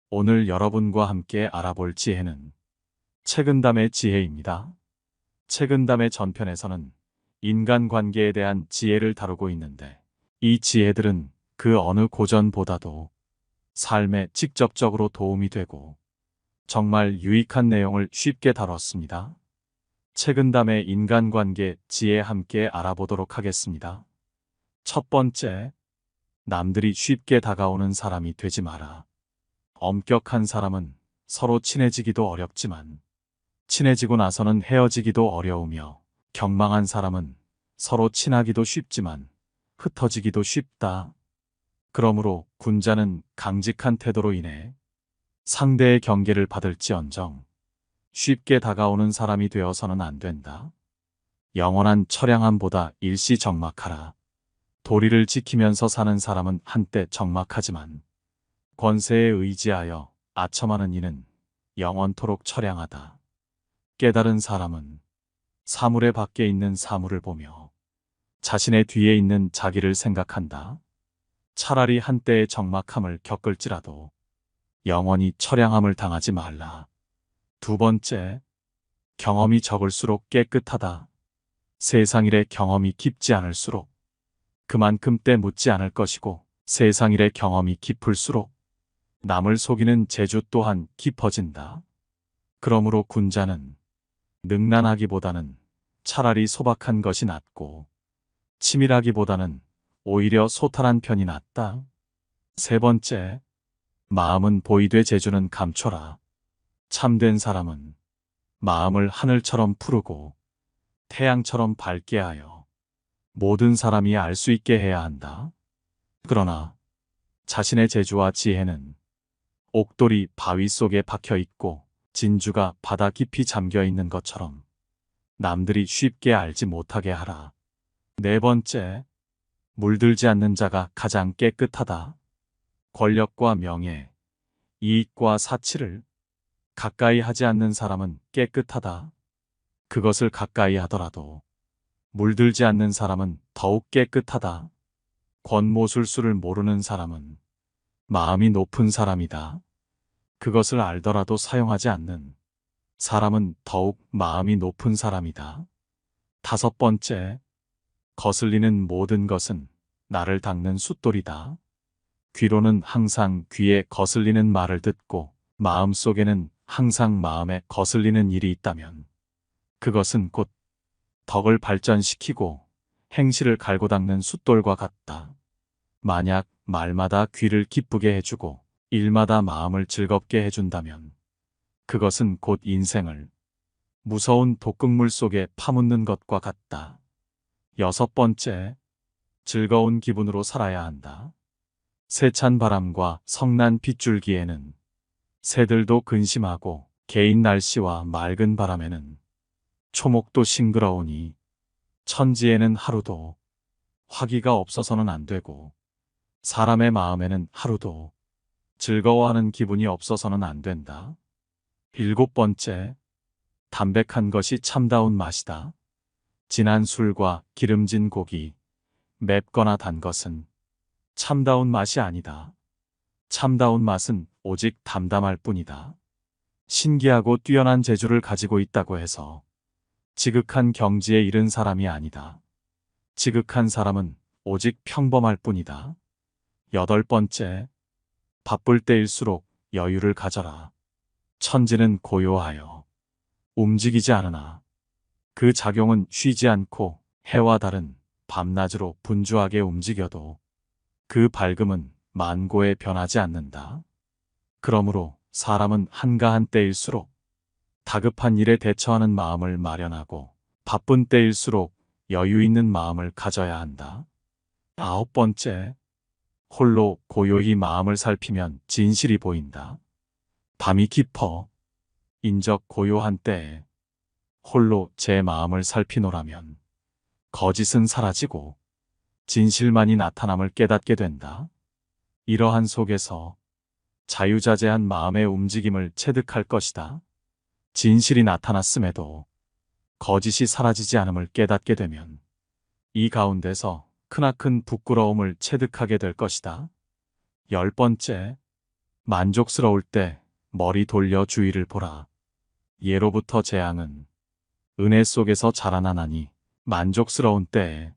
오늘 여러분과 함께 알아볼 지혜는 책은담의 지혜입니다. 책은담의 전편에서는 인간관계에 대한 지혜를 다루고 있는데 이 지혜들은 그 어느 고전보다도 삶에 직접적으로 도움이 되고 정말 유익한 내용을 쉽게 다뤘습니다. 책은담의 인간관계 지혜 함께 알아보도록 하겠습니다. 첫 번째, 남들이 쉽게 다가오는 사람이 되지 마라. 엄격한 사람은 서로 친해지기도 어렵지만 친해지고 나서는 헤어지기도 어려우며 경망한 사람은 서로 친하기도 쉽지만 흩어지기도 쉽다. 그러므로 군자는 강직한 태도로 인해 상대의 경계를 받을지언정 쉽게 다가오는 사람이 되어서는 안 된다. 영원한 처량함보다 일시정막하라. 도리를 지키면서 사는 사람은 한때 적막하지만 권세에 의지하여 아첨하는 이는 영원토록 처량하다. 깨달은 사람은 사물의 밖에 있는 사물을 보며 자신의 뒤에 있는 자기를 생각한다. 차라리 한때의 적막함을 겪을지라도 영원히 처량함을 당하지 말라. 두 번째, 경험이 적을수록 깨끗하다. 세상일의 경험이 깊지 않을수록 그만큼 때 묻지 않을 것이고 세상일의 경험이 깊을수록 남을 속이는 재주 또한 깊어진다. 그러므로 군자는 능란하기보다는 차라리 소박한 것이 낫고 치밀하기보다는 오히려 소탈한 편이 낫다. 세 번째, 마음은 보이되 재주는 감춰라. 참된 사람은 마음을 하늘처럼 푸르고 태양처럼 밝게 하여 모든 사람이 알 수 있게 해야 한다. 그러나 자신의 재주와 지혜는 옥돌이 바위 속에 박혀 있고 진주가 바다 깊이 잠겨 있는 것처럼 남들이 쉽게 알지 못하게 하라. 네 번째, 물들지 않는 자가 가장 깨끗하다. 권력과 명예, 이익과 사치를 가까이 하지 않는 사람은 깨끗하다. 그것을 가까이 하더라도 물들지 않는 사람은 더욱 깨끗하다. 권모술수를 모르는 사람은 마음이 높은 사람이다. 그것을 알더라도 사용하지 않는 사람은 더욱 마음이 높은 사람이다. 다섯 번째, 거슬리는 모든 것은 나를 닦는 숫돌이다. 귀로는 항상 귀에 거슬리는 말을 듣고 마음속에는 항상 마음에 거슬리는 일이 있다면 그것은 곧 덕을 발전시키고 행실을 갈고 닦는 숫돌과 같다. 만약 말마다 귀를 기쁘게 해주고 일마다 마음을 즐겁게 해준다면 그것은 곧 인생을 무서운 독극물 속에 파묻는 것과 같다. 여섯 번째, 즐거운 기분으로 살아야 한다. 세찬 바람과 성난 빗줄기에는 새들도 근심하고 개인 날씨와 맑은 바람에는 초목도 싱그러우니 천지에는 하루도 화기가 없어서는 안 되고 사람의 마음에는 하루도 즐거워하는 기분이 없어서는 안 된다. 일곱 번째, 담백한 것이 참다운 맛이다. 진한 술과 기름진 고기, 맵거나 단 것은 참다운 맛이 아니다. 참다운 맛은 오직 담담할 뿐이다. 신기하고 뛰어난 재주를 가지고 있다고 해서 지극한 경지에 이른 사람이 아니다. 지극한 사람은 오직 평범할 뿐이다. 여덟 번째, 바쁠 때일수록 여유를 가져라. 천지는 고요하여 움직이지 않으나 그 작용은 쉬지 않고 해와 달은 밤낮으로 분주하게 움직여도 그 밝음은 만고에 변하지 않는다. 그러므로 사람은 한가한 때일수록 다급한 일에 대처하는 마음을 마련하고 바쁜 때일수록 여유 있는 마음을 가져야 한다. 아홉 번째, 홀로 고요히 마음을 살피면 진실이 보인다. 밤이 깊어 인적 고요한 때에 홀로 제 마음을 살피노라면 거짓은 사라지고 진실만이 나타남을 깨닫게 된다. 이러한 속에서 자유자재한 마음의 움직임을 체득할 것이다. 진실이 나타났음에도 거짓이 사라지지 않음을 깨닫게 되면 이 가운데서 크나큰 부끄러움을 체득하게 될 것이다. 열 번째, 만족스러울 때 머리 돌려 주위를 보라. 예로부터 재앙은 은혜 속에서 자라나나니 만족스러운 때에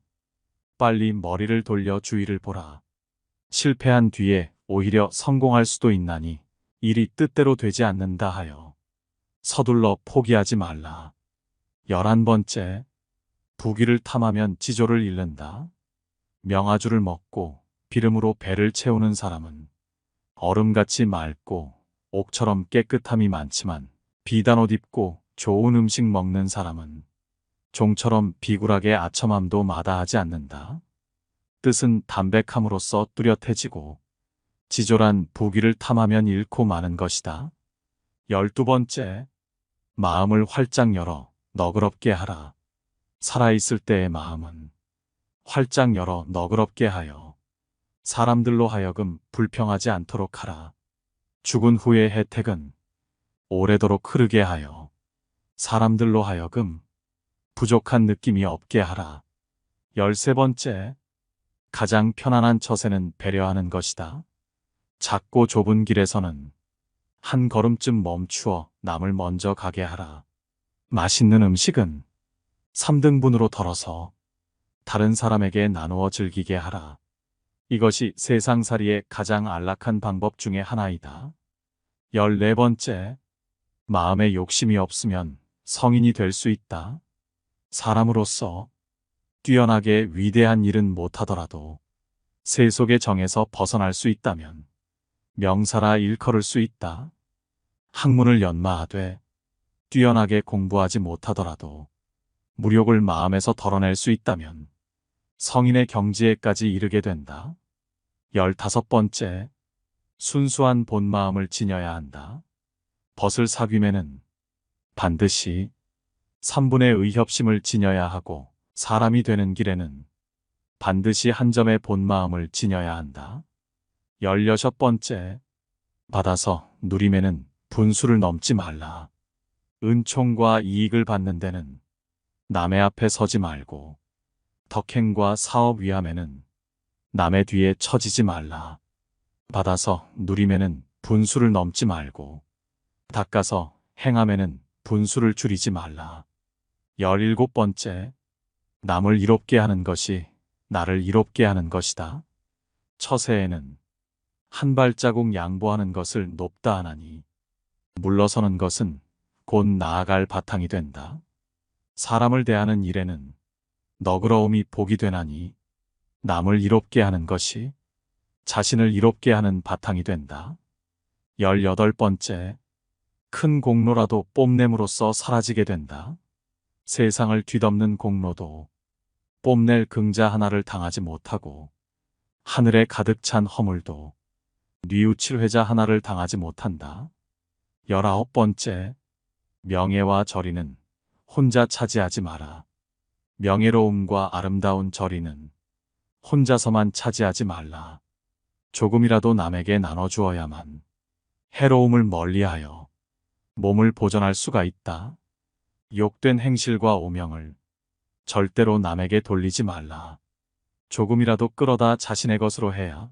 빨리 머리를 돌려 주위를 보라. 실패한 뒤에 오히려 성공할 수도 있나니 일이 뜻대로 되지 않는다 하여 서둘러 포기하지 말라. 11번째, 부귀를 탐하면 지조를 잃는다. 명아주를 먹고 비름으로 배를 채우는 사람은 얼음같이 맑고 옥처럼 깨끗함이 많지만 비단 옷 입고 좋은 음식 먹는 사람은 종처럼 비굴하게 아첨함도 마다하지 않는다. 뜻은 담백함으로써 뚜렷해지고 지조란 부귀를 탐하면 잃고 마는 것이다. 12번째, 마음을 활짝 열어 너그럽게 하라. 살아있을 때의 마음은 활짝 열어 너그럽게 하여 사람들로 하여금 불평하지 않도록 하라. 죽은 후의 혜택은 오래도록 흐르게 하여 사람들로 하여금 부족한 느낌이 없게 하라. 13번째, 가장 편안한 처세는 배려하는 것이다. 작고 좁은 길에서는 한 걸음쯤 멈추어 남을 먼저 가게 하라. 맛있는 음식은 3등분으로 덜어서 다른 사람에게 나누어 즐기게 하라. 이것이 세상살이의 가장 안락한 방법 중에 하나이다. 14번째, 마음에 욕심이 없으면 성인이 될 수 있다. 사람으로서 뛰어나게 위대한 일은 못하더라도 세속의 정에서 벗어날 수 있다면 명사라 일컬을 수 있다. 학문을 연마하되 뛰어나게 공부하지 못하더라도 무력을 마음에서 덜어낼 수 있다면 성인의 경지에까지 이르게 된다. 15번째, 순수한 본마음을 지녀야 한다. 벗을 사귐에는 반드시 3분의 의협심을 지녀야 하고 사람이 되는 길에는 반드시 한 점의 본마음을 지녀야 한다. 16번째, 받아서 누림에는 분수를 넘지 말라. 은총과 이익을 받는 데는 남의 앞에 서지 말고 덕행과 사업 위함에는 남의 뒤에 처지지 말라. 받아서 누림에는 분수를 넘지 말고 닦아서 행함에는 분수를 줄이지 말라. 17번째, 남을 이롭게 하는 것이 나를 이롭게 하는 것이다. 처세에는 한 발자국 양보하는 것을 높다 하나니 물러서는 것은 곧 나아갈 바탕이 된다. 사람을 대하는 일에는 너그러움이 복이 되나니 남을 이롭게 하는 것이 자신을 이롭게 하는 바탕이 된다. 18번째, 큰 공로라도 뽐냄으로써 사라지게 된다. 세상을 뒤덮는 공로도 뽐낼 긍자 하나를 당하지 못하고 하늘에 가득 찬 허물도 뉘우칠 회자 하나를 당하지 못한다. 19번째, 명예와 절이는 혼자 차지하지 마라. 명예로움과 아름다운 절이는 혼자서만 차지하지 말라. 조금이라도 남에게 나눠주어야만 해로움을 멀리하여 몸을 보전할 수가 있다. 욕된 행실과 오명을 절대로 남에게 돌리지 말라. 조금이라도 끌어다 자신의 것으로 해야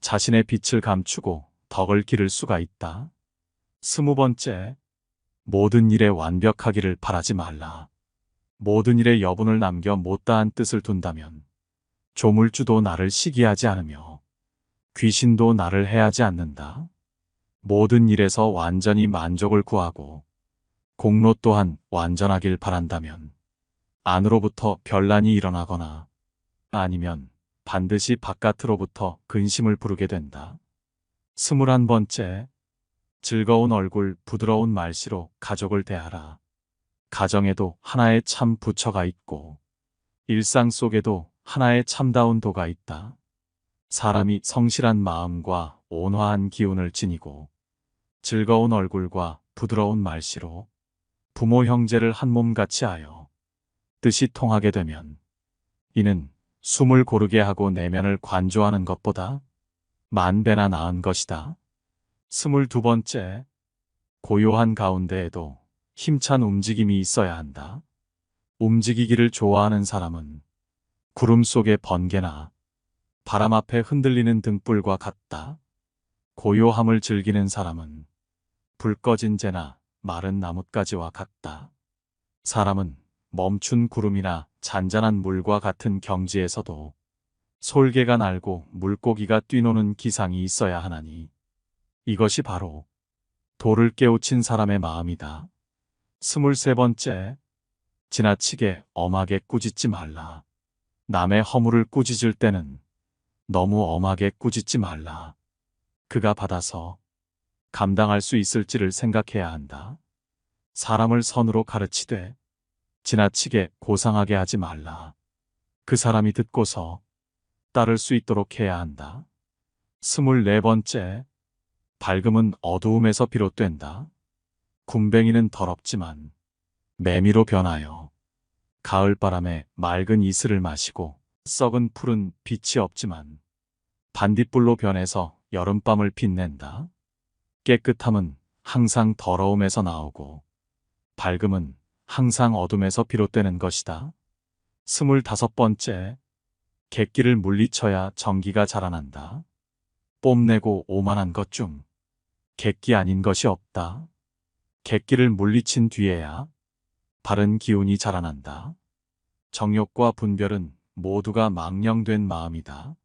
자신의 빛을 감추고 덕을 기를 수가 있다. 20번째, 모든 일에 완벽하기를 바라지 말라. 모든 일에 여분을 남겨 못다한 뜻을 둔다면 조물주도 나를 시기하지 않으며 귀신도 나를 해하지 않는다. 모든 일에서 완전히 만족을 구하고 공로 또한 완전하길 바란다면 안으로부터 변란이 일어나거나 아니면 반드시 바깥으로부터 근심을 부르게 된다. 21번째, 즐거운 얼굴, 부드러운 말씨로 가족을 대하라. 가정에도 하나의 참 부처가 있고 일상 속에도 하나의 참다운 도가 있다. 사람이 성실한 마음과 온화한 기운을 지니고 즐거운 얼굴과 부드러운 말씨로 부모 형제를 한 몸같이 하여 뜻이 통하게 되면 이는 숨을 고르게 하고 내면을 관조하는 것보다 만배나 나은 것이다. 22번째, 고요한 가운데에도 힘찬 움직임이 있어야 한다. 움직이기를 좋아하는 사람은 구름 속의 번개나 바람 앞에 흔들리는 등불과 같다. 고요함을 즐기는 사람은 불 꺼진 재나 마른 나뭇가지와 같다. 사람은 멈춘 구름이나 잔잔한 물과 같은 경지에서도 솔개가 날고 물고기가 뛰노는 기상이 있어야 하나니 이것이 바로 도를 깨우친 사람의 마음이다. 23번째, 지나치게 엄하게 꾸짖지 말라. 남의 허물을 꾸짖을 때는 너무 엄하게 꾸짖지 말라. 그가 받아서 감당할 수 있을지를 생각해야 한다. 사람을 선으로 가르치되 지나치게 고상하게 하지 말라. 그 사람이 듣고서 따를 수 있도록 해야 한다. 24번째, 밝음은 어두움에서 비롯된다. 굼벵이는 더럽지만 매미로 변하여 가을바람에 맑은 이슬을 마시고 썩은 풀은 빛이 없지만 반딧불로 변해서 여름밤을 빛낸다. 깨끗함은 항상 더러움에서 나오고 밝음은 항상 어둠에서 비롯되는 것이다. 25번째, 객기를 물리쳐야 정기가 자라난다. 뽐내고 오만한 것 중 객기 아닌 것이 없다. 객기를 물리친 뒤에야 바른 기운이 자라난다. 정욕과 분별은 모두가 망령된 마음이다.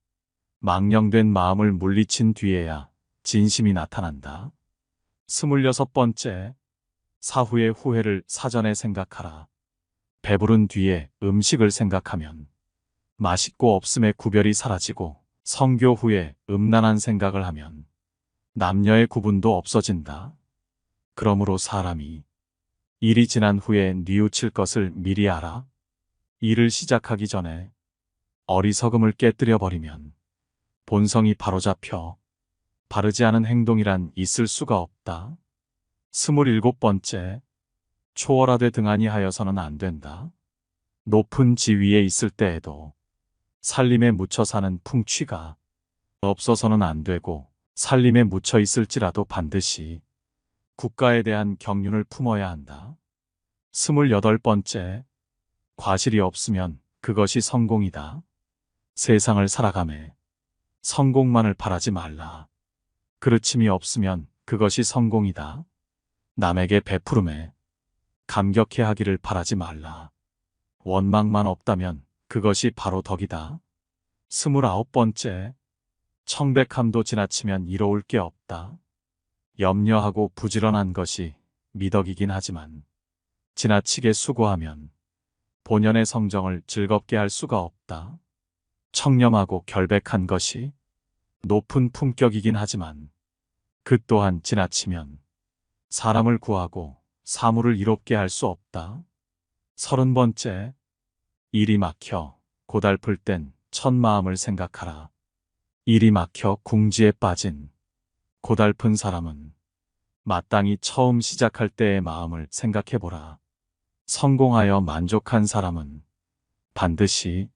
망령된 마음을 물리친 뒤에야 진심이 나타난다. 26번째, 사후의 후회를 사전에 생각하라. 배부른 뒤에 음식을 생각하면 맛있고 없음의 구별이 사라지고 성교 후에 음란한 생각을 하면 남녀의 구분도 없어진다. 그러므로 사람이 일이 지난 후에 뉘우칠 것을 미리 알아. 일을 시작하기 전에 어리석음을 깨뜨려 버리면 본성이 바로잡혀 바르지 않은 행동이란 있을 수가 없다. 27번째, 초월하되 등한히 하여서는 안 된다. 높은 지위에 있을 때에도 살림에 묻혀 사는 풍취가 없어서는 안 되고 살림에 묻혀 있을지라도 반드시 국가에 대한 경륜을 품어야 한다. 28번째, 과실이 없으면 그것이 성공이다. 세상을 살아가매 성공만을 바라지 말라. 그르침이 없으면 그것이 성공이다. 남에게 베푸름에 감격해 하기를 바라지 말라. 원망만 없다면 그것이 바로 덕이다. 29번째, 청백함도 지나치면 이로울 게 없다. 염려하고 부지런한 것이 미덕이긴 하지만 지나치게 수고하면 본연의 성정을 즐겁게 할 수가 없다. 청렴하고 결백한 것이 높은 품격이긴 하지만 그 또한 지나치면 사람을 구하고 사물을 이롭게 할 수 없다. 30번째, 일이 막혀 고달플 땐 첫 마음을 생각하라. 일이 막혀 궁지에 빠진 고달픈 사람은 마땅히 처음 시작할 때의 마음을 생각해보라. 성공하여 만족한 사람은 반드시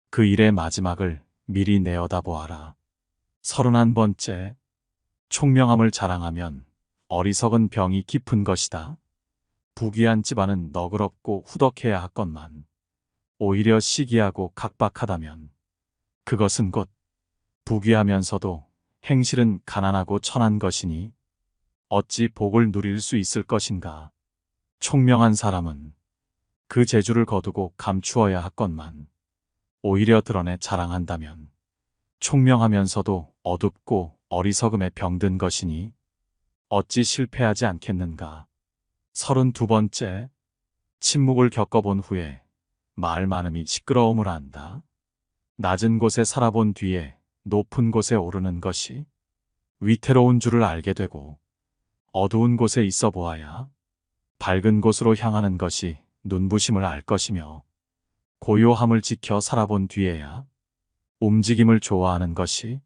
그 일의 마지막을 미리 내어다보아라. 31번째, 총명함을 자랑하면 어리석은 병이 깊은 것이다. 부귀한 집안은 너그럽고 후덕해야 하건만 오히려 시기하고 각박하다면 그것은 곧 부귀하면서도 행실은 가난하고 천한 것이니 어찌 복을 누릴 수 있을 것인가. 총명한 사람은 그 재주를 거두고 감추어야 하건만 오히려 드러내 자랑한다면 총명하면서도 어둡고 어리석음에 병든 것이니 어찌 실패하지 않겠는가. 32번째, 침묵을 겪어본 후에 말 많음이 시끄러움을 안다. 낮은 곳에 살아본 뒤에 높은 곳에 오르는 것이 위태로운 줄을 알게 되고 어두운 곳에 있어 보아야 밝은 곳으로 향하는 것이 눈부심을 알 것이며 고요함을 지켜 살아본 뒤에야 움직임을 좋아하는 것이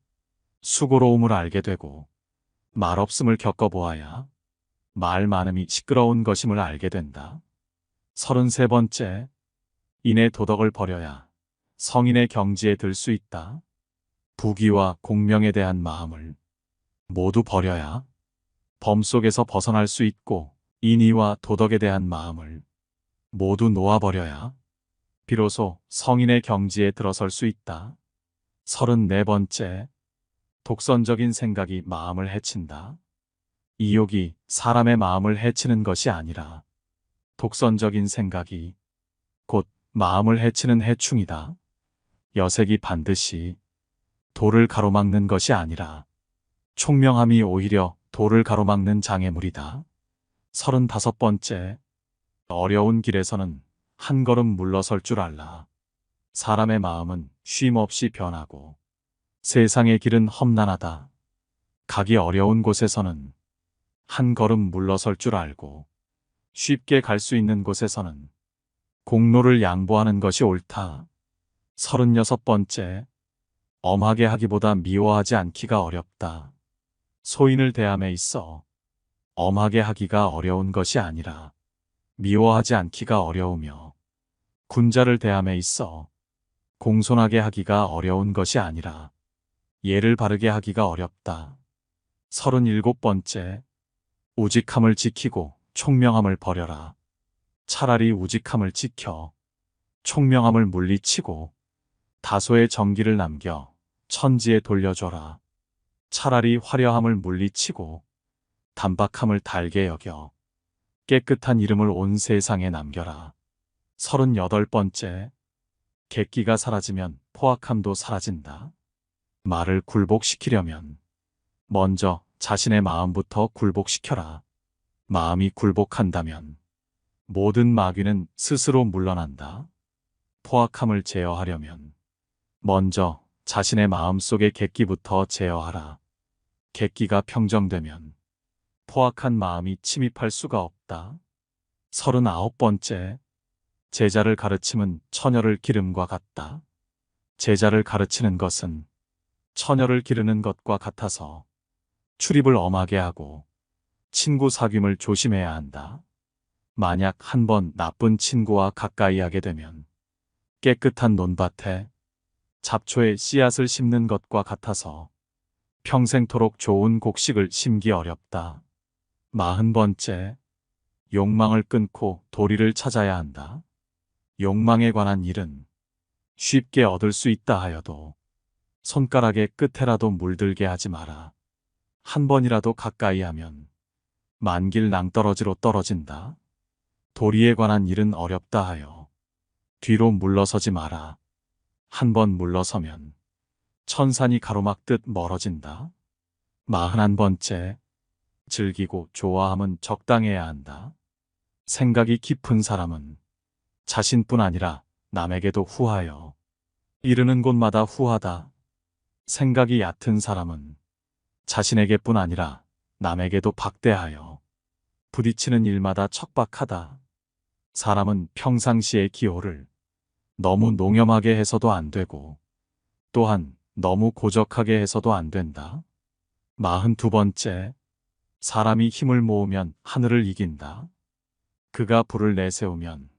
수고로움을 알게 되고 말없음을 겪어보아야 말 많음이 시끄러운 것임을 알게 된다. 33번째, 인의 도덕을 버려야 성인의 경지에 들 수 있다. 부귀와 공명에 대한 마음을 모두 버려야 범 속에서 벗어날 수 있고 인의와 도덕에 대한 마음을 모두 놓아버려야 비로소 성인의 경지에 들어설 수 있다. 34번째, 독선적인 생각이 마음을 해친다. 이욕이 사람의 마음을 해치는 것이 아니라 독선적인 생각이 곧 마음을 해치는 해충이다. 여색이 반드시 도를 가로막는 것이 아니라 총명함이 오히려 도를 가로막는 장애물이다. 35번째, 어려운 길에서는 한 걸음 물러설 줄 알라. 사람의 마음은 쉼 없이 변하고 세상의 길은 험난하다. 가기 어려운 곳에서는 한 걸음 물러설 줄 알고 쉽게 갈 수 있는 곳에서는 공로를 양보하는 것이 옳다. 36번째, 엄하게 하기보다 미워하지 않기가 어렵다. 소인을 대함에 있어 엄하게 하기가 어려운 것이 아니라 미워하지 않기가 어려우며 군자를 대함에 있어 공손하게 하기가 어려운 것이 아니라 예를 바르게 하기가 어렵다. 37번째, 우직함을 지키고 총명함을 버려라. 차라리 우직함을 지켜 총명함을 물리치고 다소의 정기를 남겨 천지에 돌려줘라. 차라리 화려함을 물리치고 단박함을 달게 여겨 깨끗한 이름을 온 세상에 남겨라. 38번째, 객기가 사라지면 포악함도 사라진다. 말을 굴복시키려면 먼저 자신의 마음부터 굴복시켜라. 마음이 굴복한다면 모든 마귀는 스스로 물러난다. 포악함을 제어하려면 먼저 자신의 마음속의 객기부터 제어하라. 객기가 평정되면 포악한 마음이 침입할 수가 없다. 39번째, 제자를 가르침은 처녀를 기름과 같다. 제자를 가르치는 것은 처녀를 기르는 것과 같아서 출입을 엄하게 하고 친구 사귐을 조심해야 한다. 만약 한 번 나쁜 친구와 가까이 하게 되면 깨끗한 논밭에 잡초의 씨앗을 심는 것과 같아서 평생토록 좋은 곡식을 심기 어렵다. 40번째, 욕망을 끊고 도리를 찾아야 한다. 욕망에 관한 일은 쉽게 얻을 수 있다 하여도 손가락의 끝에라도 물들게 하지 마라. 한 번이라도 가까이 하면 만길 낭떠러지로 떨어진다. 도리에 관한 일은 어렵다 하여 뒤로 물러서지 마라. 한 번 물러서면 천산이 가로막듯 멀어진다. 41번째, 즐기고 좋아함은 적당해야 한다. 생각이 깊은 사람은 자신뿐 아니라 남에게도 후하여 이르는 곳마다 후하다. 생각이 얕은 사람은 자신에게뿐 아니라 남에게도 박대하여 부딪히는 일마다 척박하다. 사람은 평상시의 기호를 너무 농염하게 해서도 안 되고 또한 너무 고적하게 해서도 안 된다. 42번째, 사람이 힘을 모으면 하늘을 이긴다. 그가 불을 내세우면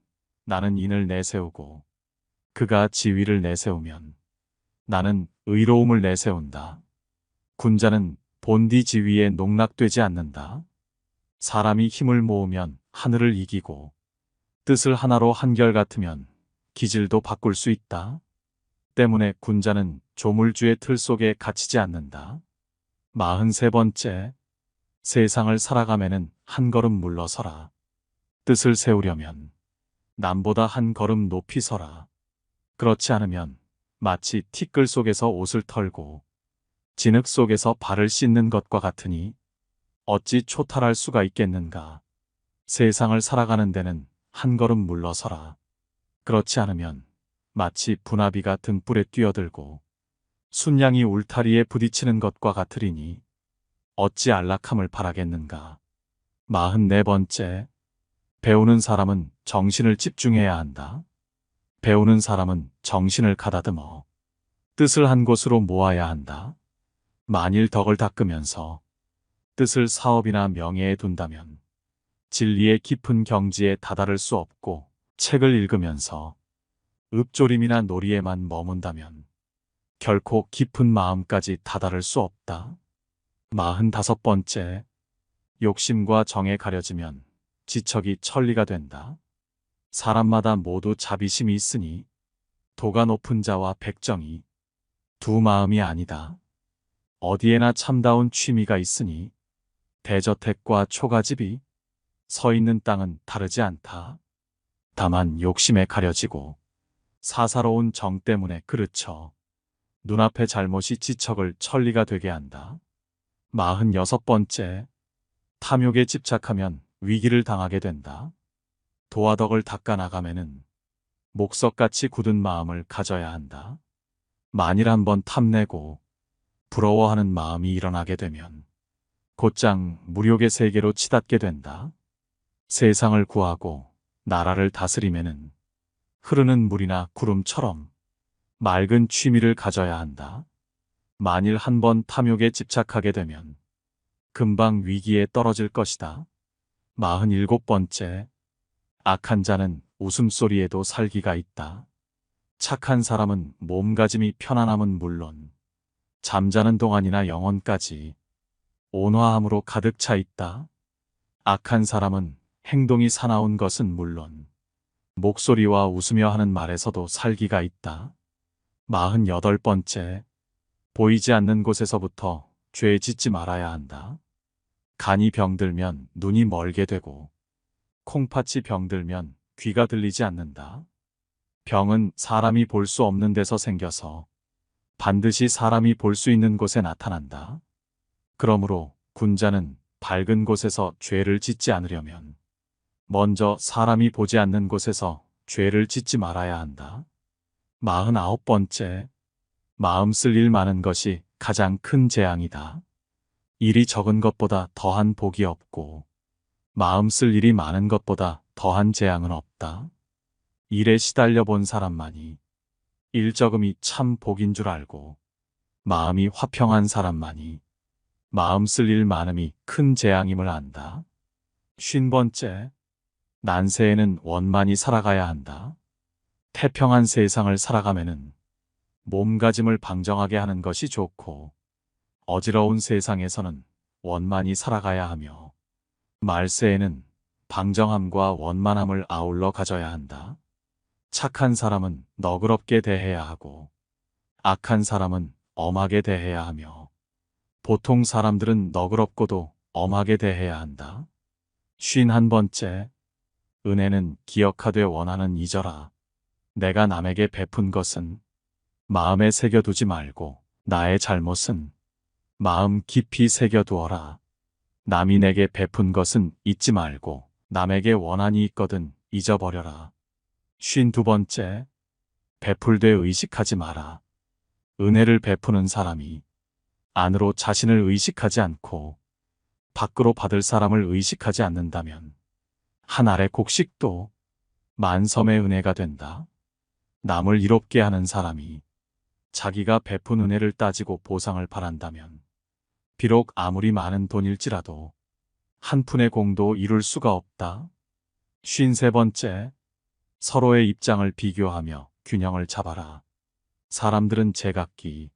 나는 인을 내세우고 그가 지위를 내세우면 나는 의로움을 내세운다. 군자는 본디 지위에 농락되지 않는다. 사람이 힘을 모으면 하늘을 이기고 뜻을 하나로 한결같으면 기질도 바꿀 수 있다. 때문에 군자는 조물주의 틀 속에 갇히지 않는다. 43번째, 세상을 살아가면은 한 걸음 물러서라. 뜻을 세우려면 남보다 한 걸음 높이 서라. 그렇지 않으면 마치 티끌 속에서 옷을 털고 진흙 속에서 발을 씻는 것과 같으니 어찌 초탈할 수가 있겠는가. 세상을 살아가는 데는 한 걸음 물러서라. 그렇지 않으면 마치 분화비가 등불에 뛰어들고 순양이 울타리에 부딪히는 것과 같으리니 어찌 안락함을 바라겠는가. 44번째, 배우는 사람은 정신을 집중해야 한다. 배우는 사람은 정신을 가다듬어 뜻을 한 곳으로 모아야 한다. 만일 덕을 닦으면서 뜻을 사업이나 명예에 둔다면 진리의 깊은 경지에 다다를 수 없고 책을 읽으면서 읍조림이나 놀이에만 머문다면 결코 깊은 마음까지 다다를 수 없다. 45번째, 욕심과 정에 가려지면 지척이 천리가 된다. 사람마다 모두 자비심이 있으니 도가 높은 자와 백정이 두 마음이 아니다. 어디에나 참다운 취미가 있으니 대저택과 초가집이 서 있는 땅은 다르지 않다. 다만 욕심에 가려지고 사사로운 정 때문에 그르쳐 눈앞의 잘못이 지척을 천리가 되게 한다. 46번째, 탐욕에 집착하면 위기를 당하게 된다. 도화덕을 닦아 나가면은 목석같이 굳은 마음을 가져야 한다. 만일 한번 탐내고 부러워하는 마음이 일어나게 되면 곧장 무욕의 세계로 치닫게 된다. 세상을 구하고 나라를 다스리면은 흐르는 물이나 구름처럼 맑은 취미를 가져야 한다. 만일 한번 탐욕에 집착하게 되면 금방 위기에 떨어질 것이다. 47번째, 악한 자는 웃음소리에도 살기가 있다. 착한 사람은 몸가짐이 편안함은 물론 잠자는 동안이나 영혼까지 온화함으로 가득 차 있다. 악한 사람은 행동이 사나운 것은 물론 목소리와 웃으며 하는 말에서도 살기가 있다. 48번째, 보이지 않는 곳에서부터 죄 짓지 말아야 한다. 간이 병들면 눈이 멀게 되고 콩팥이 병들면 귀가 들리지 않는다. 병은 사람이 볼 수 없는 데서 생겨서 반드시 사람이 볼 수 있는 곳에 나타난다. 그러므로 군자는 밝은 곳에서 죄를 짓지 않으려면 먼저 사람이 보지 않는 곳에서 죄를 짓지 말아야 한다. 49번째, 마음 쓸 일 많은 것이 가장 큰 재앙이다. 일이 적은 것보다 더한 복이 없고 마음 쓸 일이 많은 것보다 더한 재앙은 없다. 일에 시달려 본 사람만이 일적음이 참 복인 줄 알고 마음이 화평한 사람만이 마음 쓸 일 많음이 큰 재앙임을 안다. 50번째, 난세에는 원만히 살아가야 한다. 태평한 세상을 살아가면은 몸가짐을 방정하게 하는 것이 좋고 어지러운 세상에서는 원만히 살아가야 하며 말세에는 방정함과 원만함을 아울러 가져야 한다. 착한 사람은 너그럽게 대해야 하고 악한 사람은 엄하게 대해야 하며 보통 사람들은 너그럽고도 엄하게 대해야 한다. 51번째, 은혜는 기억하되 원하는 잊어라. 내가 남에게 베푼 것은 마음에 새겨두지 말고 나의 잘못은 마음 깊이 새겨두어라. 남이 내게 베푼 것은 잊지 말고 남에게 원한이 있거든 잊어버려라. 52번째, 베풀되 의식하지 마라. 은혜를 베푸는 사람이 안으로 자신을 의식하지 않고 밖으로 받을 사람을 의식하지 않는다면 한 알의 곡식도 만섬의 은혜가 된다. 남을 이롭게 하는 사람이 자기가 베푼 은혜를 따지고 보상을 바란다면 비록 아무리 많은 돈일지라도 한 푼의 공도 이룰 수가 없다. 53번째, 서로의 입장을 비교하며 균형을 잡아라. 사람들은 제각기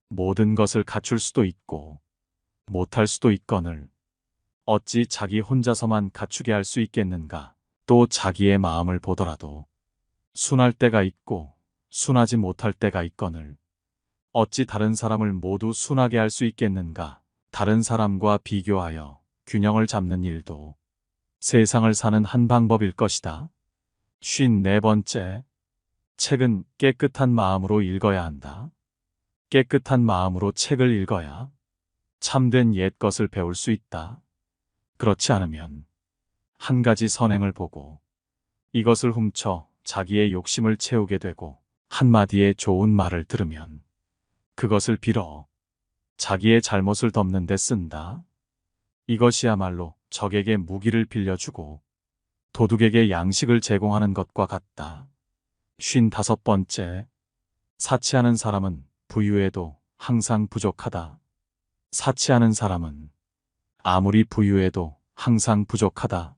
모든 것을 갖출 수도 있고 못할 수도 있거늘 어찌 자기 혼자서만 갖추게 할 수 있겠는가. 또 자기의 마음을 보더라도 순할 때가 있고 순하지 못할 때가 있거늘 어찌 다른 사람을 모두 순하게 할 수 있겠는가. 다른 사람과 비교하여 균형을 잡는 일도 세상을 사는 한 방법일 것이다. 54번째, 책은 깨끗한 마음으로 읽어야 한다. 깨끗한 마음으로 책을 읽어야 참된 옛 것을 배울 수 있다. 그렇지 않으면 한 가지 선행을 보고 이것을 훔쳐 자기의 욕심을 채우게 되고 한마디의 좋은 말을 들으면 그것을 빌어 자기의 잘못을 덮는 데 쓴다. 이것이야말로 적에게 무기를 빌려주고 도둑에게 양식을 제공하는 것과 같다. 55번째, 사치하는 사람은 부유해도 항상 부족하다. 사치하는 사람은 아무리 부유해도 항상 부족하다.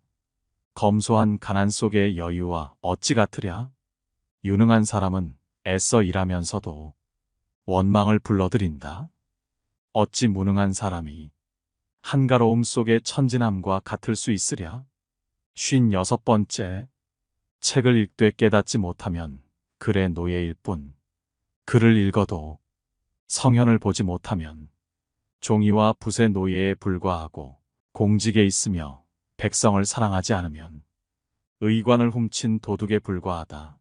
검소한 가난 속의 여유와 어찌 같으랴. 유능한 사람은 애써 일하면서도 원망을 불러들인다. 어찌 무능한 사람이 한가로움 속의 천진함과 같을 수 있으랴. 56번째, 책을 읽되 깨닫지 못하면 글의 노예일 뿐, 글을 읽어도 성현을 보지 못하면 종이와 붓의 노예에 불과하고 공직에 있으며 백성을 사랑하지 않으면 의관을 훔친 도둑에 불과하다.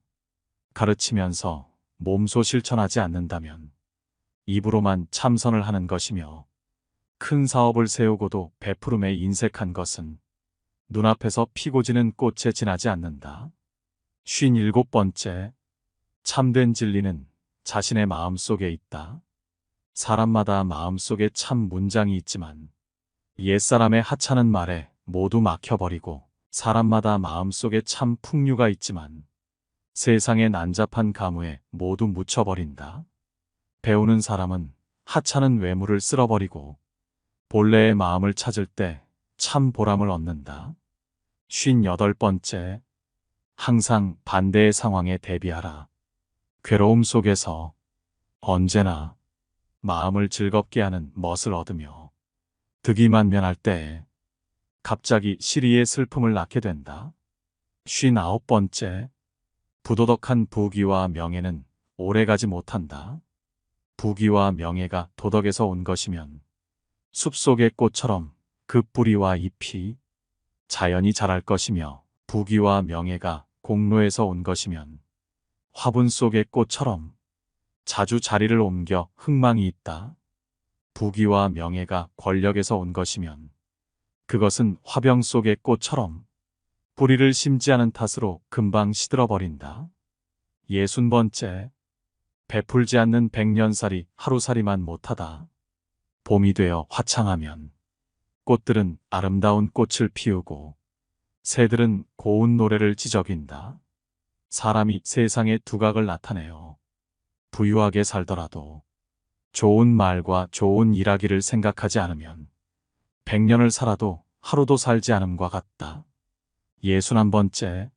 가르치면서 몸소 실천하지 않는다면 입으로만 참선을 하는 것이며 큰 사업을 세우고도 베푸름에 인색한 것은 눈앞에서 피고 지는 꽃에 지나지 않는다. 57번째, 참된 진리는 자신의 마음속에 있다. 사람마다 마음속에 참 문장이 있지만 옛사람의 하찮은 말에 모두 막혀버리고 사람마다 마음속에 참 풍류가 있지만 세상의 난잡한 가무에 모두 묻혀버린다. 배우는 사람은 하찮은 외모를 쓸어버리고 본래의 마음을 찾을 때 참 보람을 얻는다. 58번째, 항상 반대의 상황에 대비하라. 괴로움 속에서 언제나 마음을 즐겁게 하는 멋을 얻으며 득이 만면할 때에 갑자기 시리의 슬픔을 낳게 된다. 59번째, 부도덕한 부귀와 명예는 오래가지 못한다. 부귀와 명예가 도덕에서 온 것이면 숲속의 꽃처럼 그 뿌리와 잎이 자연히 자랄 것이며 부귀와 명예가 공로에서 온 것이면 화분 속의 꽃처럼 자주 자리를 옮겨 흥망이 있다. 부귀와 명예가 권력에서 온 것이면 그것은 화병 속의 꽃처럼 뿌리를 심지 않은 탓으로 금방 시들어버린다. 60번째, 베풀지 않는 백년살이 하루살이만 못하다. 봄이 되어 화창하면 꽃들은 아름다운 꽃을 피우고 새들은 고운 노래를 지저긴다. 사람이 세상의 두각을 나타내어 부유하게 살더라도 좋은 말과 좋은 일하기를 생각하지 않으면 100년을 살아도 하루도 살지 않음과 같다. 61번째,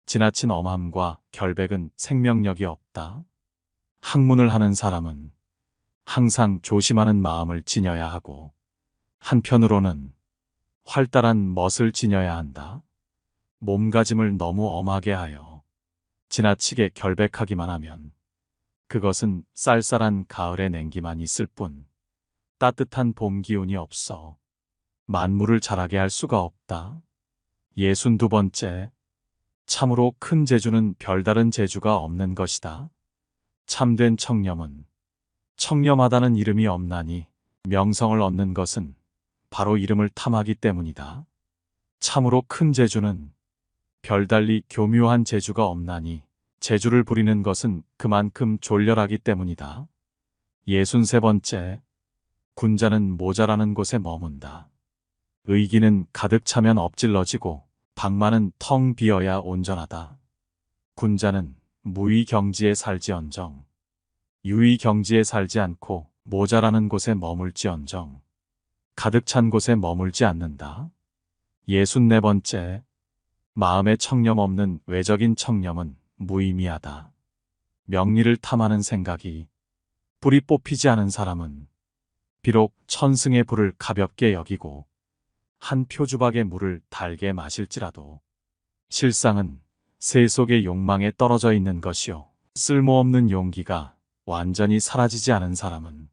지나친 엄함과 결백은 생명력이 없다. 학문을 하는 사람은 항상 조심하는 마음을 지녀야 하고 한편으로는 활달한 멋을 지녀야 한다. 몸가짐을 너무 엄하게 하여 지나치게 결백하기만 하면 그것은 쌀쌀한 가을의 냉기만 있을 뿐 따뜻한 봄 기운이 없어 만물을 자라게 할 수가 없다. 62번째, 참으로 큰 재주는 별다른 재주가 없는 것이다. 참된 청렴은 청렴하다는 이름이 없나니 명성을 얻는 것은 바로 이름을 탐하기 때문이다. 참으로 큰 재주는 별달리 교묘한 재주가 없나니 재주를 부리는 것은 그만큼 졸렬하기 때문이다. 63번째, 군자는 모자라는 곳에 머문다. 의기는 가득 차면 엎질러지고 방만은 텅 비어야 온전하다. 군자는 무의경지에 살지언정 유의경지에 살지 않고 모자라는 곳에 머물지언정 가득 찬 곳에 머물지 않는다. 64번째, 마음에 청렴 없는 외적인 청렴은 무의미하다. 명리를 탐하는 생각이 불이 뽑히지 않은 사람은 비록 천승의 불을 가볍게 여기고 한 표주박의 물을 달게 마실지라도 실상은 새 속의 욕망에 떨어져 있는 것이요. 쓸모없는 용기가 완전히 사라지지 않은 사람은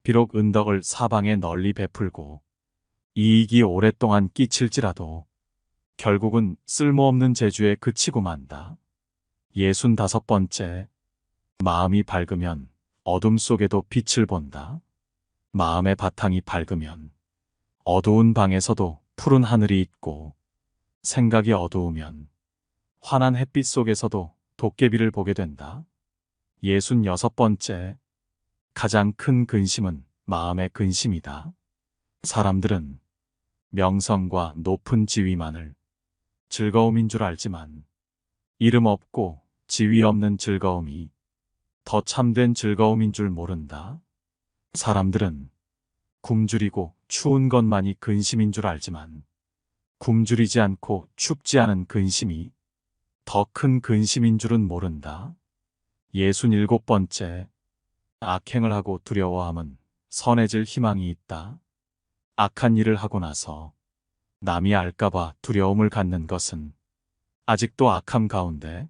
비록 은덕을 사방에 널리 베풀고 이익이 오랫동안 끼칠지라도 결국은 쓸모없는 재주에 그치고 만다. 65번째, 마음이 밝으면 어둠 속에도 빛을 본다. 마음의 바탕이 밝으면 어두운 방에서도 푸른 하늘이 있고 생각이 어두우면 환한 햇빛 속에서도 도깨비를 보게 된다. 66번째, 가장 큰 근심은 마음의 근심이다. 사람들은 명성과 높은 지위만을 즐거움인 줄 알지만 이름 없고 지위 없는 즐거움이 더 참된 즐거움인 줄 모른다. 사람들은 굶주리고 추운 것만이 근심인 줄 알지만 굶주리지 않고 춥지 않은 근심이 더 큰 근심인 줄은 모른다. 67번째, 악행을 하고 두려워함은 선해질 희망이 있다. 악한 일을 하고 나서 남이 알까봐 두려움을 갖는 것은 아직도 악함 가운데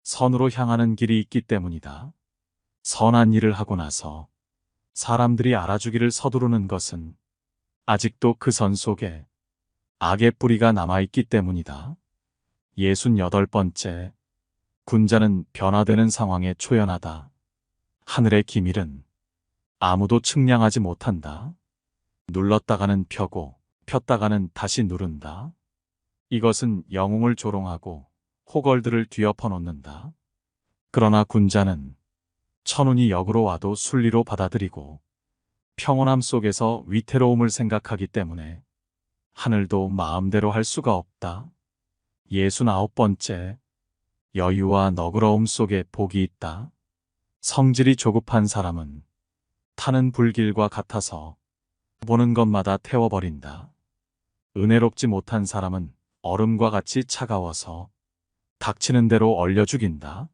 선으로 향하는 길이 있기 때문이다. 선한 일을 하고 나서 사람들이 알아주기를 서두르는 것은 아직도 그 선 속에 악의 뿌리가 남아있기 때문이다. 68번째, 군자는 변화되는 상황에 초연하다. 하늘의 기밀은 아무도 측량하지 못한다. 눌렀다가는 펴고 폈다가는 다시 누른다. 이것은 영웅을 조롱하고 호걸들을 뒤엎어 놓는다. 그러나 군자는 천운이 역으로 와도 순리로 받아들이고 평온함 속에서 위태로움을 생각하기 때문에 하늘도 마음대로 할 수가 없다. 69번째, 여유와 너그러움 속에 복이 있다. 성질이 조급한 사람은 타는 불길과 같아서 보는 것마다 태워버린다. 은혜롭지 못한 사람은 얼음과 같이 차가워서 닥치는 대로 얼려 죽인다.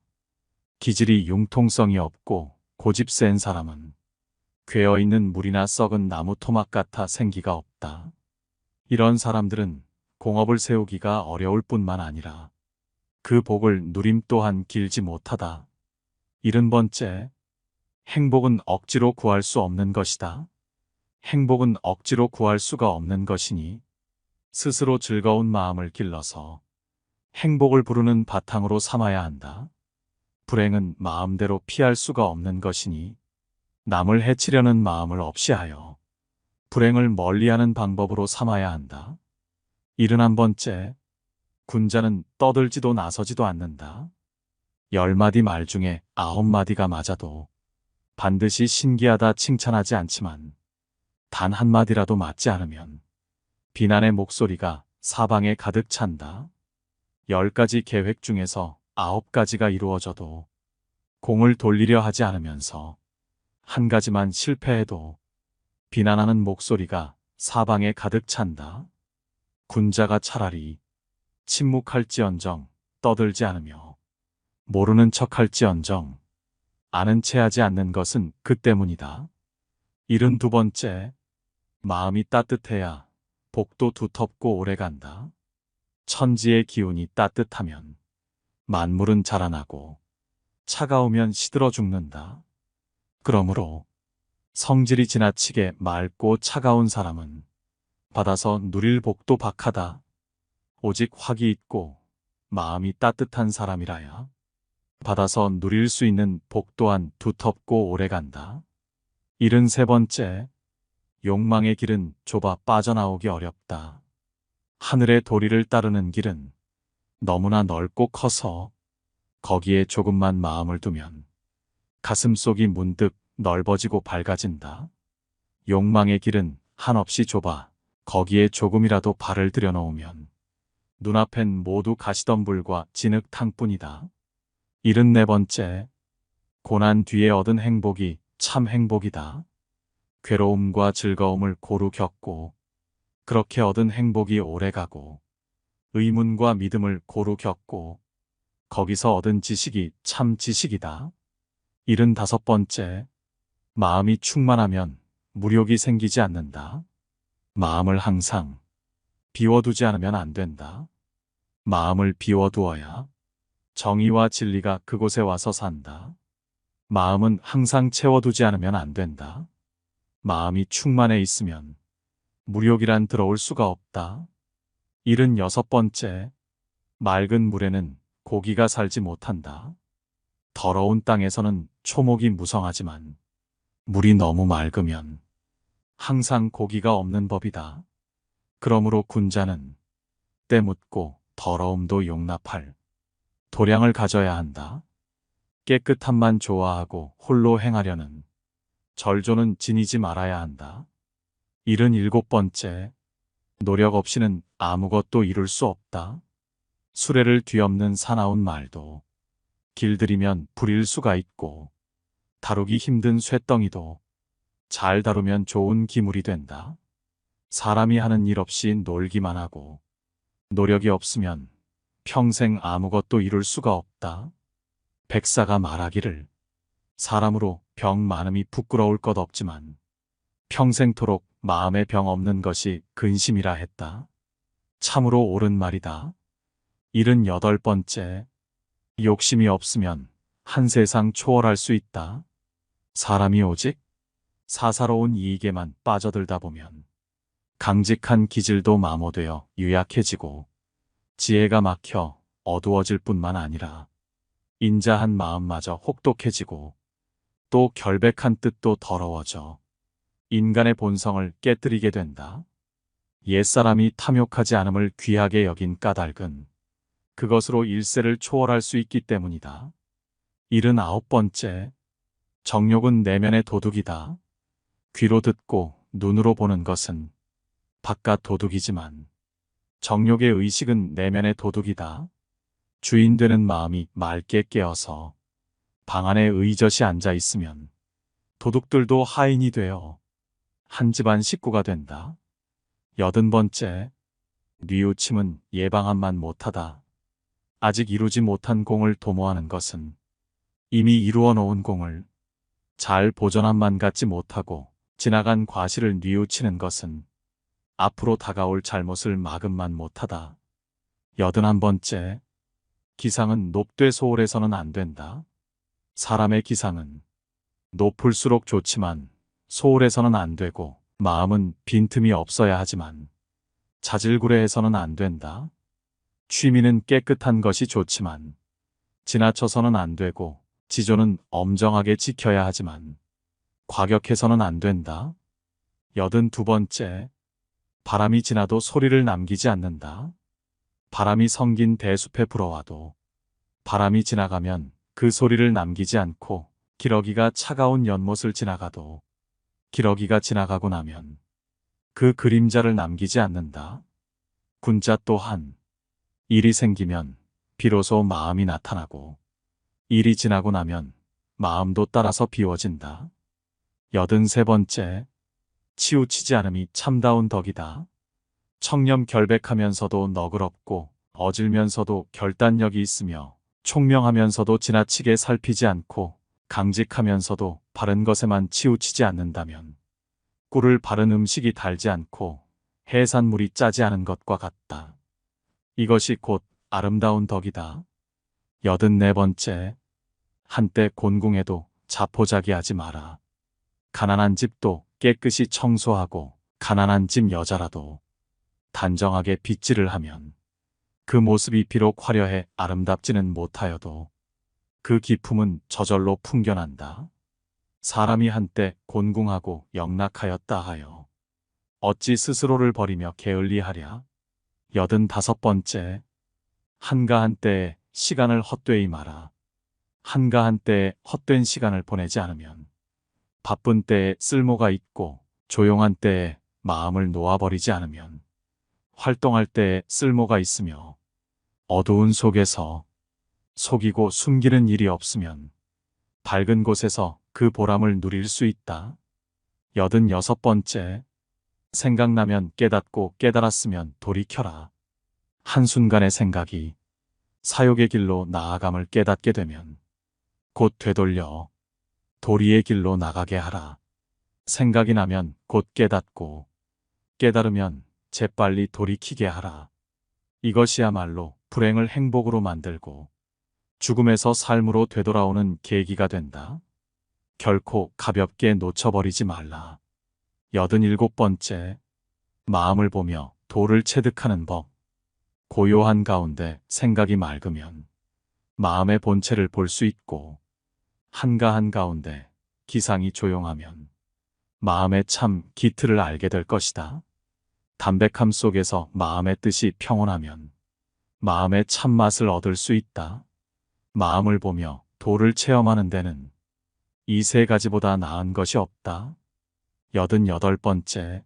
기질이 융통성이 없고 고집 센 사람은 괴어있는 물이나 썩은 나무 토막 같아 생기가 없다. 이런 사람들은 공업을 세우기가 어려울 뿐만 아니라 그 복을 누림 또한 길지 못하다. 70번째, 행복은 억지로 구할 수 없는 것이다. 행복은 억지로 구할 수가 없는 것이니 스스로 즐거운 마음을 길러서 행복을 부르는 바탕으로 삼아야 한다. 불행은 마음대로 피할 수가 없는 것이니 남을 해치려는 마음을 없이 하여 불행을 멀리하는 방법으로 삼아야 한다. 71번째, 군자는 떠들지도 나서지도 않는다. 10마디 말 중에 9마디가 맞아도 반드시 신기하다 칭찬하지 않지만 단 한마디라도 맞지 않으면 비난의 목소리가 사방에 가득 찬다. 10가지 계획 중에서 9가지가 이루어져도 공을 돌리려 하지 않으면서 한 가지만 실패해도 비난하는 목소리가 사방에 가득 찬다. 군자가 차라리 침묵할지언정 떠들지 않으며 모르는 척할지언정 아는 체 하지 않는 것은 그 때문이다. 72번째, 마음이 따뜻해야 복도 두텁고 오래간다. 천지의 기운이 따뜻하면 만물은 자라나고 차가우면 시들어 죽는다. 그러므로 성질이 지나치게 맑고 차가운 사람은 받아서 누릴 복도 박하다. 오직 확이 있고 마음이 따뜻한 사람이라야 받아서 누릴 수 있는 복 또한 두텁고 오래간다. 73번째, 욕망의 길은 좁아 빠져나오기 어렵다. 하늘의 도리를 따르는 길은 너무나 넓고 커서 거기에 조금만 마음을 두면 가슴속이 문득 넓어지고 밝아진다. 욕망의 길은 한없이 좁아 거기에 조금이라도 발을 들여놓으면 눈앞엔 모두 가시덤불과 진흙탕뿐이다. 74번째, 고난 뒤에 얻은 행복이 참 행복이다. 괴로움과 즐거움을 고루 겪고 그렇게 얻은 행복이 오래가고 의문과 믿음을 고루 겪고 거기서 얻은 지식이 참 지식이다. 75번째, 마음이 충만하면 무력이 생기지 않는다. 마음을 항상 비워두지 않으면 안 된다. 마음을 비워두어야 정의와 진리가 그곳에 와서 산다. 마음은 항상 채워두지 않으면 안 된다. 마음이 충만해 있으면 무력이란 들어올 수가 없다. 76번째, 맑은 물에는 고기가 살지 못한다. 더러운 땅에서는 초목이 무성하지만 물이 너무 맑으면 항상 고기가 없는 법이다. 그러므로 군자는 때 묻고 더러움도 용납할 도량을 가져야 한다. 깨끗함만 좋아하고 홀로 행하려는 절조는 지니지 말아야 한다. 77번째, 노력 없이는 아무것도 이룰 수 없다. 수레를 뒤엎는 사나운 말도 길들이면 불일 수가 있고 다루기 힘든 쇳덩이도 잘 다루면 좋은 기물이 된다. 사람이 하는 일 없이 놀기만 하고 노력이 없으면 평생 아무것도 이룰 수가 없다. 백사가 말하기를 사람으로 병 많음이 부끄러울 것 없지만 평생토록 마음에 병 없는 것이 근심이라 했다. 참으로 옳은 말이다. 78번째, 욕심이 없으면 한 세상 초월할 수 있다. 사람이 오직 사사로운 이익에만 빠져들다 보면 강직한 기질도 마모되어 유약해지고 지혜가 막혀 어두워질 뿐만 아니라 인자한 마음마저 혹독해지고 또 결백한 뜻도 더러워져 인간의 본성을 깨뜨리게 된다. 옛사람이 탐욕하지 않음을 귀하게 여긴 까닭은 그것으로 일세를 초월할 수 있기 때문이다. 79번째, 정욕은 내면의 도둑이다. 귀로 듣고 눈으로 보는 것은 바깥 도둑이지만 정욕의 의식은 내면의 도둑이다. 주인 되는 마음이 맑게 깨어서 방 안에 의젓이 앉아 있으면 도둑들도 하인이 되어 한 집안 식구가 된다. 80번째, 뉘우침은 예방함만 못하다. 아직 이루지 못한 공을 도모하는 것은 이미 이루어 놓은 공을 잘 보존함만 갖지 못하고 지나간 과실을 뉘우치는 것은 앞으로 다가올 잘못을 막음만 못하다. 81번째, 기상은 높되 소홀해서는 안 된다. 사람의 기상은 높을수록 좋지만 소홀해서는 안 되고 마음은 빈틈이 없어야 하지만 자질구레해서는 안 된다. 취미는 깨끗한 것이 좋지만 지나쳐서는 안 되고 지조는 엄정하게 지켜야 하지만 과격해서는 안 된다. 82번째, 바람이 지나도 소리를 남기지 않는다. 바람이 성긴 대숲에 불어와도 바람이 지나가면 그 소리를 남기지 않고 기러기가 차가운 연못을 지나가도 기러기가 지나가고 나면 그 그림자를 남기지 않는다. 군자 또한 일이 생기면 비로소 마음이 나타나고 일이 지나고 나면 마음도 따라서 비워진다. 83번째, 치우치지 않음이 참다운 덕이다. 청렴 결백하면서도 너그럽고 어질면서도 결단력이 있으며 총명하면서도 지나치게 살피지 않고 강직하면서도 바른 것에만 치우치지 않는다면 꿀을 바른 음식이 달지 않고 해산물이 짜지 않은 것과 같다. 이것이 곧 아름다운 덕이다. 84번째, 한때 곤궁해도 자포자기하지 마라. 가난한 집도 깨끗이 청소하고 가난한 집 여자라도 단정하게 빗질을 하면 그 모습이 비록 화려해 아름답지는 못하여도 그 기품은 저절로 풍겨난다. 사람이 한때 곤궁하고 영락하였다 하여 어찌 스스로를 버리며 게을리하랴. 85번째, 한가한 때에 시간을 헛되이 마라. 한가한 때에 헛된 시간을 보내지 않으면 바쁜 때에 쓸모가 있고 조용한 때에 마음을 놓아버리지 않으면 활동할 때에 쓸모가 있으며 어두운 속에서 속이고 숨기는 일이 없으면 밝은 곳에서 그 보람을 누릴 수 있다. 86번째, 생각나면 깨닫고 깨달았으면 돌이켜라. 한순간의 생각이 사욕의 길로 나아감을 깨닫게 되면 곧 되돌려 도리의 길로 나가게 하라. 생각이 나면 곧 깨닫고 깨달으면 재빨리 돌이키게 하라. 이것이야말로 불행을 행복으로 만들고 죽음에서 삶으로 되돌아오는 계기가 된다. 결코 가볍게 놓쳐버리지 말라. 87번째, 마음을 보며 도를 체득하는 법. 고요한 가운데 생각이 맑으면 마음의 본체를 볼 수 있고 한가한 가운데 기상이 조용하면 마음의 참 기틀을 알게 될 것이다. 담백함 속에서 마음의 뜻이 평온하면 마음의 참맛을 얻을 수 있다. 마음을 보며 도를 체험하는 데는 이 세 가지보다 나은 것이 없다. 88번째,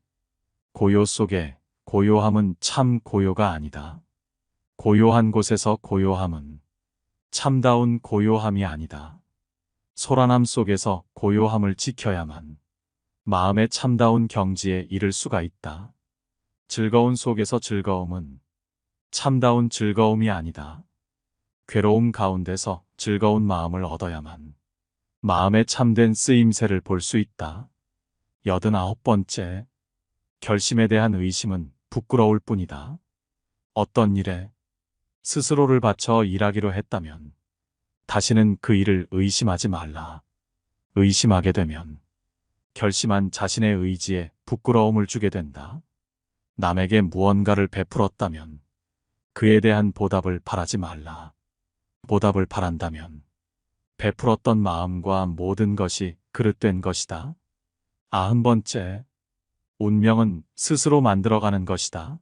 고요 속에 고요함은 참 고요가 아니다. 고요한 곳에서 고요함은 참다운 고요함이 아니다. 소란함 속에서 고요함을 지켜야만 마음의 참다운 경지에 이를 수가 있다. 즐거운 속에서 즐거움은 참다운 즐거움이 아니다. 괴로움 가운데서 즐거운 마음을 얻어야만 마음의 참된 쓰임새를 볼 수 있다. 89번째, 결심에 대한 의심은 부끄러울 뿐이다. 어떤 일에 스스로를 바쳐 일하기로 했다면 다시는 그 일을 의심하지 말라. 의심하게 되면 결심한 자신의 의지에 부끄러움을 주게 된다. 남에게 무언가를 베풀었다면 그에 대한 보답을 바라지 말라. 보답을 바란다면 베풀었던 마음과 모든 것이 그릇된 것이다. 90번째, 운명은 스스로 만들어가는 것이다.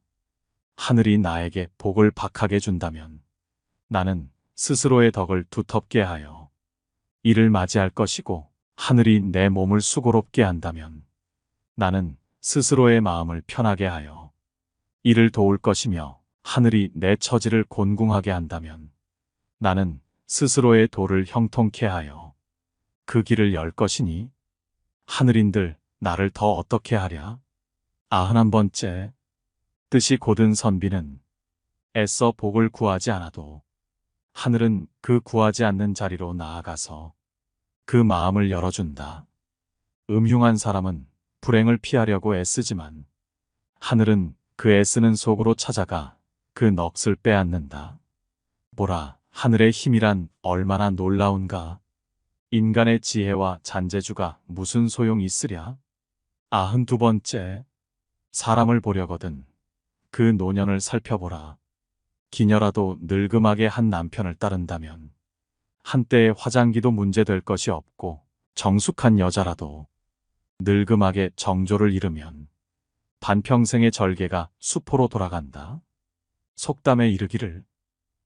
하늘이 나에게 복을 박하게 준다면 나는 스스로의 덕을 두텁게 하여 이를 맞이할 것이고, 하늘이 내 몸을 수고롭게 한다면 나는 스스로의 마음을 편하게 하여 이를 도울 것이며, 하늘이 내 처지를 곤궁하게 한다면 나는 스스로의 도를 형통케 하여 그 길을 열 것이니, 하늘인들 나를 더 어떻게 하랴. 91번째, 뜻이 곧은 선비는 애써 복을 구하지 않아도 하늘은 그 구하지 않는 자리로 나아가서 그 마음을 열어준다. 음흉한 사람은 불행을 피하려고 애쓰지만 하늘은 그 애쓰는 속으로 찾아가 그 넋을 빼앗는다. 보라, 하늘의 힘이란 얼마나 놀라운가. 인간의 지혜와 잔재주가 무슨 소용이 있으랴. 92번째, 사람을 보려거든 그 노년을 살펴보라. 기녀라도 늙음하게 한 남편을 따른다면 한때의 화장기도 문제될 것이 없고, 정숙한 여자라도 늙음하게 정조를 잃으면 반평생의 절개가 수포로 돌아간다. 속담에 이르기를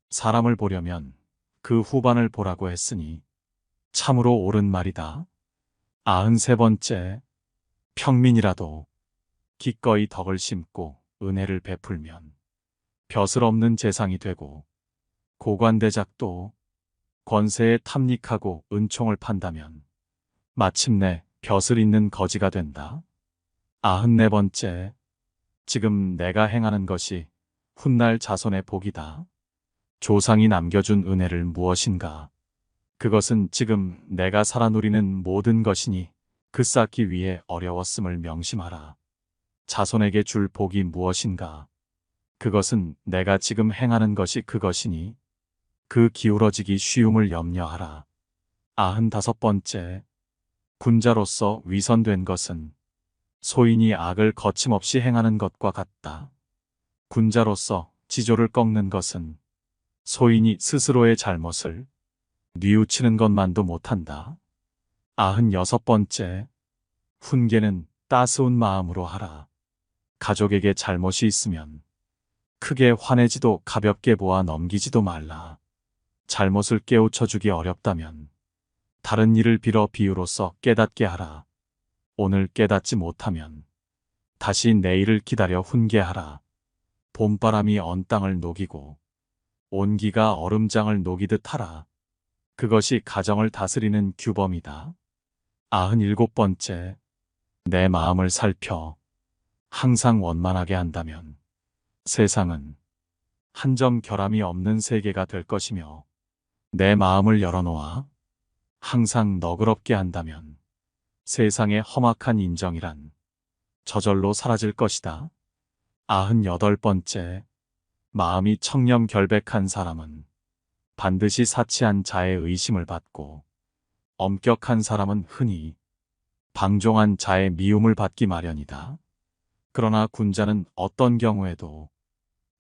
사람을 보려면 그 후반을 보라고 했으니 참으로 옳은 말이다. 93번째, 평민이라도 기꺼이 덕을 심고 은혜를 베풀면 벼슬 없는 재상이 되고, 고관대작도 권세에 탐닉하고 은총을 판다면 마침내 벼슬 있는 거지가 된다. 94번째, 지금 내가 행하는 것이 훗날 자손의 복이다. 조상이 남겨준 은혜를 무엇인가? 그것은 지금 내가 살아 누리는 모든 것이니 그 쌓기 위해 어려웠음을 명심하라. 자손에게 줄 복이 무엇인가? 그것은 내가 지금 행하는 것이 그것이니 그 기울어지기 쉬움을 염려하라. 95번째, 군자로서 위선된 것은 소인이 악을 거침없이 행하는 것과 같다. 군자로서 지조를 꺾는 것은 소인이 스스로의 잘못을 뉘우치는 것만도 못한다. 96번째, 훈계는 따스운 마음으로 하라. 가족에게 잘못이 있으면 크게 화내지도 가볍게 보아 넘기지도 말라. 잘못을 깨우쳐주기 어렵다면 다른 일을 빌어 비유로써 깨닫게 하라. 오늘 깨닫지 못하면 다시 내일을 기다려 훈계하라. 봄바람이 언 땅을 녹이고 온기가 얼음장을 녹이듯 하라. 그것이 가정을 다스리는 규범이다. 97번째, 내 마음을 살펴 항상 원만하게 한다면 세상은 한 점 결함이 없는 세계가 될 것이며, 내 마음을 열어놓아 항상 너그럽게 한다면 세상의 험악한 인정이란 저절로 사라질 것이다. 98번째, 마음이 청렴결백한 사람은 반드시 사치한 자의 의심을 받고, 엄격한 사람은 흔히 방종한 자의 미움을 받기 마련이다. 그러나 군자는 어떤 경우에도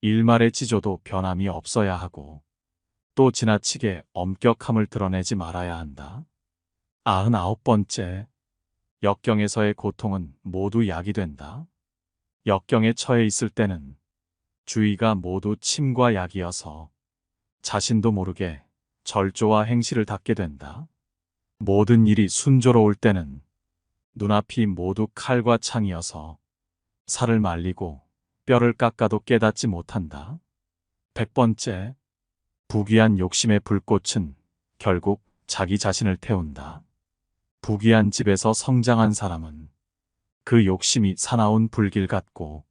일말의 지조도 변함이 없어야 하고, 또 지나치게 엄격함을 드러내지 말아야 한다. 99번째, 역경에서의 고통은 모두 약이 된다. 역경에 처해 있을 때는 주위가 모두 침과 약이어서 자신도 모르게 절조와 행실을 닦게 된다. 모든 일이 순조로울 때는 눈앞이 모두 칼과 창이어서 살을 말리고 뼈를 깎아도 깨닫지 못한다. 100번째, 부귀한 욕심의 불꽃은 결국 자기 자신을 태운다. 부귀한 집에서 성장한 사람은 그 욕심이 사나운 불길 같고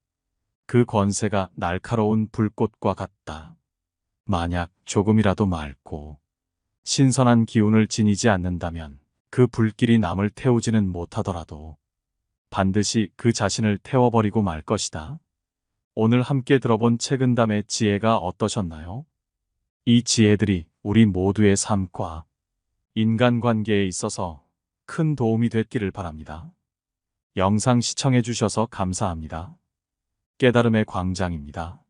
그 권세가 날카로운 불꽃과 같다. 만약 조금이라도 맑고 신선한 기운을 지니지 않는다면 그 불길이 남을 태우지는 못하더라도 반드시 그 자신을 태워버리고 말 것이다. 오늘 함께 들어본 책은담의 지혜가 어떠셨나요? 이 지혜들이 우리 모두의 삶과 인간관계에 있어서 큰 도움이 됐기를 바랍니다. 영상 시청해 주셔서 감사합니다. 깨달음의 광장입니다.